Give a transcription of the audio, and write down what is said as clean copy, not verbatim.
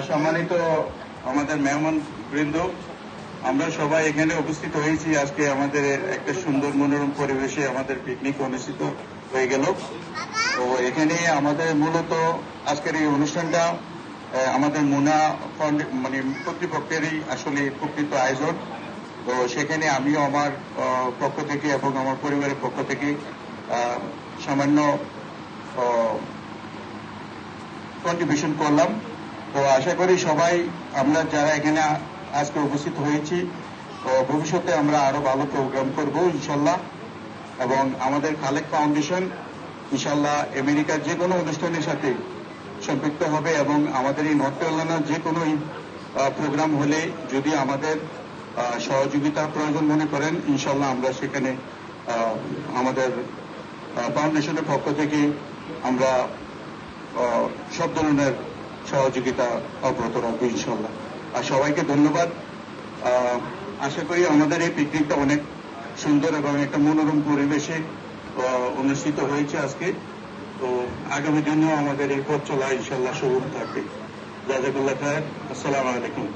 সম্মানিত আমাদের মেহমান বৃন্দ, আমরা সবাই এখানে উপস্থিত হয়েছি। আজকে আমাদের একটা সুন্দর মনোরম পরিবেশে আমাদের পিকনিক অনুষ্ঠিত হয়ে গেল। তো এখানে আমাদের মূলত আজকের এই অনুষ্ঠানটা আমাদের মুনা মানে কর্তৃপক্ষেরই আসলে প্রকৃত আয়োজন। তো সেখানে আমিও আমার পক্ষ থেকে এবং আমার পরিবারের পক্ষ থেকে সামান্য কন্ট্রিবিউশন করলাম। তো আশা করি সবাই আমরা যারা এখানে আজকে উপস্থিত হয়েছি ভবিষ্যতে আমরা আরো ভালো প্রোগ্রাম করব ইনশাল্লাহ। এবং আমাদের খালেক ফাউন্ডেশন ইনশাল্লাহ আমেরিকার যে কোনো অনুষ্ঠানের সাথে সম্পৃক্ত হবে এবং আমাদের এই নর্থ ক্যারোলাইনার যে কোনো প্রোগ্রাম হলে যদি আমাদের সহযোগিতার প্রয়োজন মনে করেন ইনশাল্লাহ আমরা সেখানে আমাদের ফাউন্ডেশনের পক্ষ থেকে আমরা সব ধরনের সহযোগিতা অব্যাহত রাখবো ইনশাল্লাহ। আর সবাইকে ধন্যবাদ। আশা করি আমাদের এই পিকনিকটা অনেক সুন্দর এবং একটা মনোরম পরিবেশে অনুষ্ঠিত হয়েছে আজকে। তো আগামী দিনেও আমাদের এই পথ চলা ইনশাল্লাহ শুভ থাকবে। জাযাকাল্লাহ খায়ের। আসসালামু আলাইকুম।